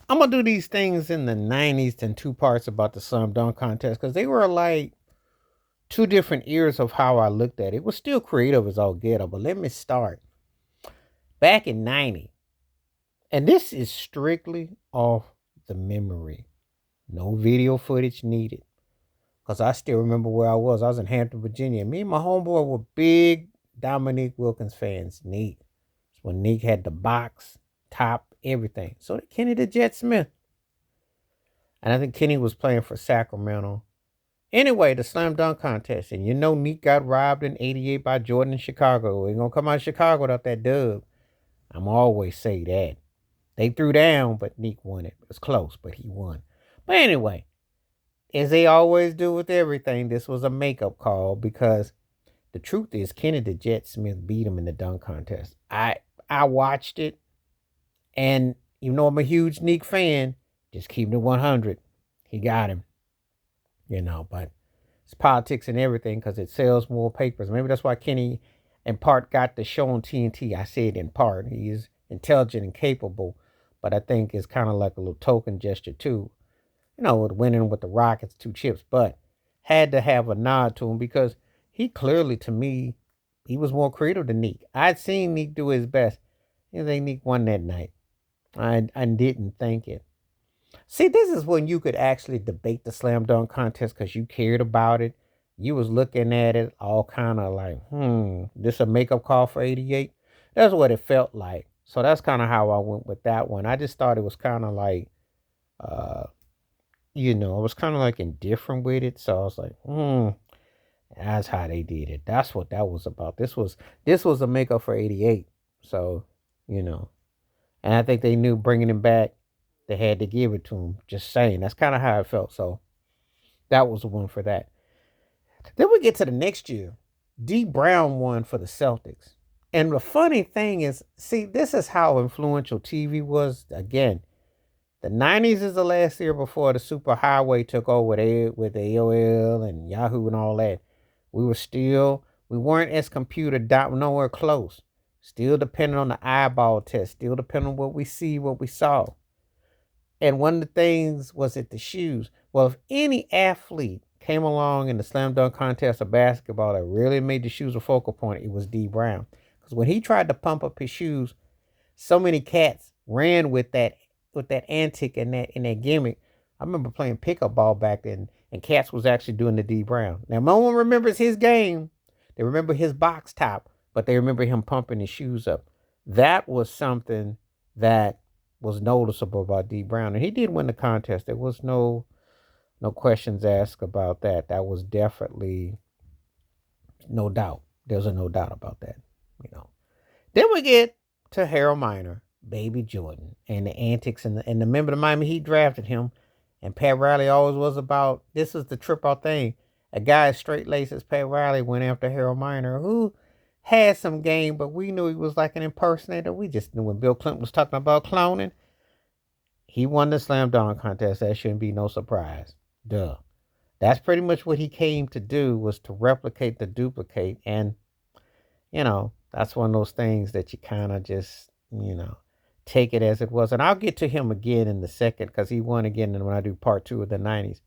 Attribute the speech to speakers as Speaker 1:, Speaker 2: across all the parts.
Speaker 1: I'm gonna do these things in the 90s in two parts about the slam dunk contest because they were like two different eras of how I looked at it. It was still creative as all get up, but let me start back in 90. And this is strictly off the memory. No video footage needed. Because I still remember where I was. I was in Hampton, Virginia. Me and my homeboy were big Dominique Wilkins fans. Neek. When Neek had the box, top, everything. So did Kenny the Jet Smith. And I think Kenny was playing for Sacramento. Anyway, the slam dunk contest. And you know Neek got robbed in 88 by Jordan in Chicago. We ain't going to come out of Chicago without that dub. I'm always say that. They threw down, but Neek won it. It was close, but he won. But anyway, as they always do with everything, this was a makeup call because the truth is Kenny the Jet Smith beat him in the dunk contest. I watched it, and even though I'm a huge Neek fan, just keep it 100. He got him, but it's politics and everything because it sells more papers. Maybe that's why Kenny, in part, got the show on TNT. I said in part. He is intelligent and capable, but I think it's kind of like a little token gesture too. With winning with the Rockets, 2 chips, but had to have a nod to him because he clearly, to me, he was more creative than Neek. I'd seen Neek do his best. I think Neek won that night. I didn't think it. See, this is when you could actually debate the slam dunk contest because you cared about it. You was looking at it all kind of like, this a makeup call for 88? That's what it felt like. So that's kind of how I went with that one. I just thought it was kind of like, uh, I was kind of like indifferent with it. So I was like, that's how they did it. That's what that was about. This was a makeup for 88. So, you know. And I think they knew bringing him back, they had to give it to him. Just saying. That's kind of how it felt. So that was the one for that. Then we get to the next year. D Brown won for the Celtics. And the funny thing is, see, this is how influential TV was. Again, the 90s is the last year before the superhighway took over with AOL and Yahoo and all that. We weren't as computer nowhere close. Still depending on the eyeball test, still depending on what we see, what we saw. And one of the things was it the shoes. Well, if any athlete came along in the slam dunk contest of basketball that really made the shoes a focal point, it was D Brown. Because when he tried to pump up his shoes, so many cats ran with that antic and that gimmick. I remember playing pickup ball back then, and cats was actually doing the D Brown. Now no one remembers his game. They remember his box top, but they remember him pumping his shoes up. That was something that was noticeable about D Brown, and he did win the contest. There was no questions asked about that. That was definitely no doubt. There's a no doubt about that. You know. Then we get to Harold Miner, Baby Jordan, and the antics and the member of the Miami Heat drafted him. And Pat Riley always was about this is the trip out thing. A guy as straight laced as Pat Riley went after Harold Miner, who had some game, but we knew he was like an impersonator. We just knew when Bill Clinton was talking about cloning, he won the slam dunk contest. That shouldn't be no surprise. Duh. That's pretty much what he came to do was to replicate the duplicate. And that's one of those things that you kind of just, take it as it was. And I'll get to him again in the second because he won again when I do part two of the 90s.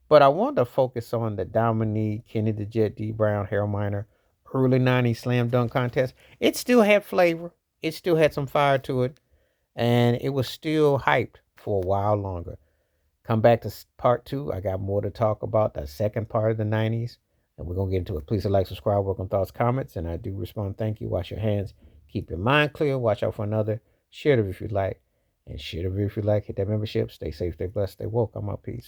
Speaker 1: But I want to focus on the Dominique, Kenny the Jet, D Brown, Harold Miner, early 90s slam dunk contest. It still had flavor, it still had some fire to it, and it was still hyped for a while longer. Come back to part two. I got more to talk about the second part of the 90s, and we're going to get into it. Please like, subscribe, welcome thoughts, comments, and I do respond. Thank you. Wash your hands. Keep your mind clear. Watch out for another. Share the video if you like. And share the video if you like. Hit that membership. Stay safe, stay blessed, stay woke. I'm out. Peace.